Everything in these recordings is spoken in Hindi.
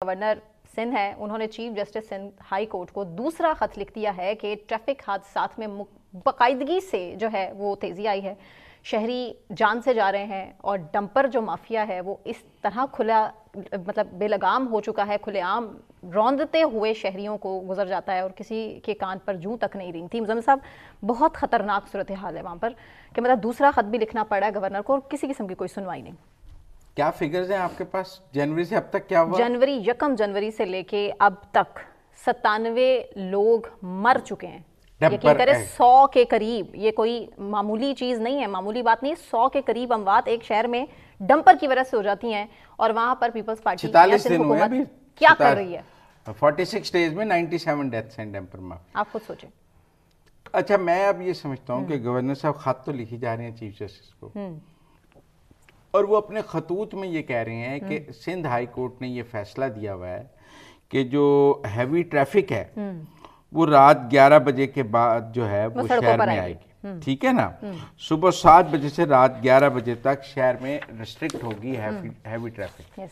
गवर्नर सिंध है, उन्होंने chief justice Sindh high court को दूसरा खत लिख दिया है कि ट्रैफिक हादसात में बाकायदगी से जो है वो तेजी आई है, शहरी जान से जा रहे हैं और डंपर जो माफिया है वो इस तरह खुला मतलब बेलगाम हो चुका है, खुलेआम रौंदते हुए शहरियों को गुजर जाता है और किसी के कान पर जूं तक नहीं रेंगती। मुज़म्मिल साहब, बहुत खतरनाक सूरत हाल है वहाँ पर कि मतलब दूसरा खत भी लिखना पड़ा है गवर्नर को और किसी किस्म की कोई सुनवाई नहीं। क्या फिगर्स हैं आपके पास जनवरी से अब तक क्या हुआ? यकम जनवरी से लेके अब तक 97 लोग मर चुके हैं। यकीन करें 100 के करीब, ये कोई मामूली चीज नहीं है, मामूली बात नहीं है। 100 के करीब अमवात एक शहर में डंपर की वजह से हो जाती हैं और वहां पर पीपल्स पार्टी 46 दिन हुए अभी क्या कर रही है? 46 डेज में 97 डेथ्स हैं डंपर में। आप खुद सोचें। अच्छा, मैं अब ये समझता हूँ कि गवर्नर साहब खत तो लिखी जा रहे हैं चीफ जस्टिस को और वो अपने खतूत में ये कह रहे हैं कि सिंध हाई कोर्ट ने ये फैसला दिया हुआ है कि जो हैवी ट्रैफिक है वो रात 11 बजे के बाद जो है वो शहर में आएगी। ठीक है ना? सुबह 7 बजे से रात 11 बजे तक शहर में रिस्ट्रिक्ट होगी हैवी ट्रैफिक।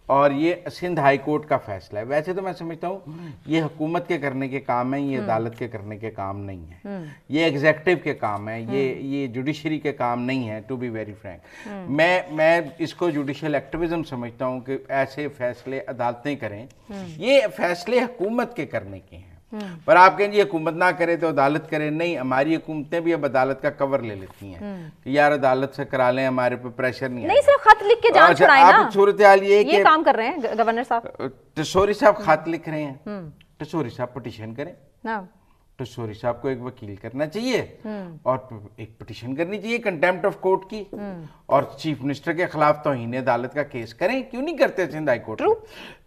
और ये सिंध हाई कोर्ट का फैसला है। वैसे तो मैं समझता हूँ ये हुकूमत के करने के काम है, ये अदालत के करने के काम नहीं है, ये एग्जीक्यूटिव के काम है, ये जुडिशरी के काम नहीं है। टू बी वेरी फ्रैंक, मैं इसको जुडिशियल एक्टिविज्म समझता हूँ कि ऐसे फैसले अदालतें करें, ये फैसले हुकूमत के करने के हैं। पर आप कहें जी हुकूमत ना करे तो अदालत करे, नहीं, हमारी हुकूमतें भी अब अदालत का कवर ले लेती हैं कि यार अदालत से करा लें, हमारे पे प्रेशर नहीं सिर्फ खत लिख के जान छुड़ाएं ना। अब सूरत हाल ये काम कर रहे हैं गवर्नर साहब। टसोरी साहब खत लिख रहे हैं, टसोरी साहब पिटीशन करें, टसोरी साहब को एक वकील करना चाहिए और एक पिटीशन करनी चाहिए कंटेम्प्ट ऑफ कोर्ट की और चीफ मिनिस्टर के खिलाफ तौहीन अदालत का केस करें। क्यों नहीं करते सिंध हाई कोर्ट?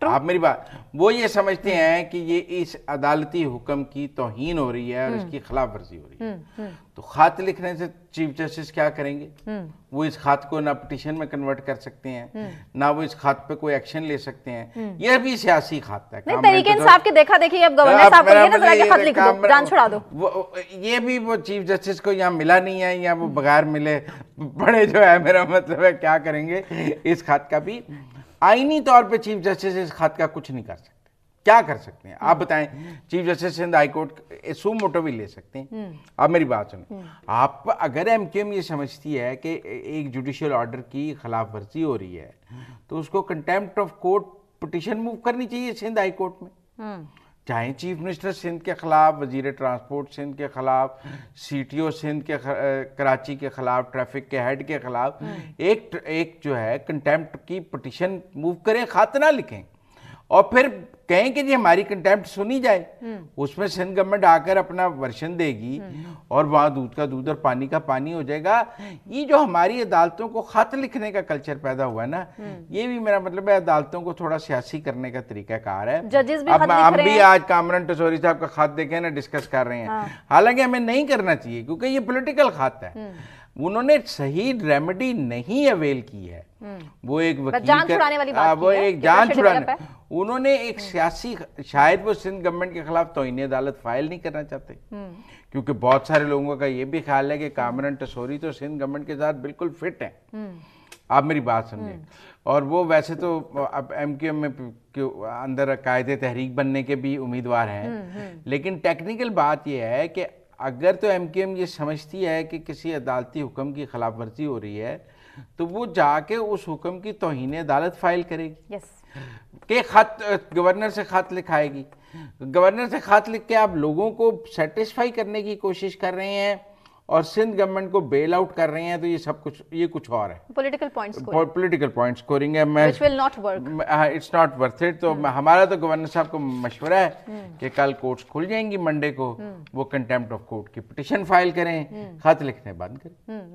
आप मेरी बात, वो ये समझते हैं कि ये इस अदालती हुक्म की तौहीन हो रही है और इसकी खिलाफ वर्जी हो रही है। तो खत लिखने से चीफ जस्टिस क्या करेंगे? वो इस खत को ना पिटीशन में कन्वर्ट कर सकते हैं, ना वो इस खत पे कोई एक्शन ले सकते हैं। यह भी सियासी खत है। तरीके इंसाफ के देखा देखी अब गवर्नर साहब को ये नजर आया कि खत लिख दो, जान छुड़ा दो। ये भी वो चीफ जस्टिस को यहाँ मिला नहीं है या वो बगैर मिले बड़े जो है, मेरा मतलब है क्या करेंगे इस खत का भी? आईनी तौर पे चीफ जस्टिस इस खत का कुछ नहीं कर सकते। क्या कर सकते हैं आप बताएं? Chief justice Sindh high court suo motu भी ले सकते हैं। आप मेरी बात सुनें, आप अगर एमकेएम ये समझती है कि एक जुडिशियल ऑर्डर की खिलाफ वर्जी हो रही है तो उसको contempt of court petition move करनी चाहिए सिंध हाई कोर्ट में। चाहे चीफ मिनिस्टर सिंध के खिलाफ, वजीर ट्रांसपोर्ट सिंध के खिलाफ, सीटीओ सिंध के कराची के खिलाफ, ट्रैफिक के हेड के खिलाफ एक जो है कंटेम्प्ट की पिटीशन मूव करें, खत ना लिखें और फिर कहें कि जी हमारी कंटेम्प्ट सुनी जाए। उसमें सिंध गवर्नमेंट आकर अपना वर्शन देगी और वहां दूध का दूध और पानी का पानी हो जाएगा। ये जो हमारी अदालतों को खत लिखने का कल्चर पैदा हुआ ना, ये भी मेरा मतलब है अदालतों को थोड़ा सियासी करने का तरीकाकार है। अब हम भी आज कामरान टसोरी साहब का खत देखे ना, डिस्कस कर रहे हैं। हालांकि हमें नहीं करना चाहिए क्योंकि ये पॉलिटिकल खत है। उन्होंने सही रेमेडी नहीं अवेल की है। वो एक वकील जान छुड़ाने वाली बात वो एक जान छुड़ाने, उन्होंने एक सियासी, शायद वो सिंध गवर्नमेंट के खिलाफ तौहीन अदालत फाइल नहीं करना चाहते क्योंकि बहुत सारे लोगों का ये भी ख्याल है कि कामरान टसोरी तो सिंध गवर्नमेंट के साथ बिल्कुल फिट है। आप मेरी बात समझे। और वो वैसे तो अब एमकेएम में अंदर कायदे तहरीक बनने के भी उम्मीदवार हैं, लेकिन टेक्निकल बात यह है कि अगर तो एमकेएम ये समझती है कि किसी अदालती हुक्म की खिलाफ वर्जी हो रही है तो वो जाके उस हुक्म की तौहीन अदालत फाइल करेगी कि खत गवर्नर से खत लिखाएगी। गवर्नर से खत लिख के आप लोगों को सेटिस्फाई करने की कोशिश कर रहे हैं और सिंध गवर्नमेंट को बेल आउट कर रहे हैं, तो ये सब कुछ, ये कुछ और है। पॉलिटिकल पॉइंट स्कोरिंग है। मैं इट्स नॉट वर्थ इट। तो हमारा तो गवर्नर साहब को मशवरा है कि कल कोर्ट्स खुल जाएंगी मंडे को, वो कंटेम्प्ट ऑफ कोर्ट की पिटीशन फाइल करें, खत लिखने बंद करें।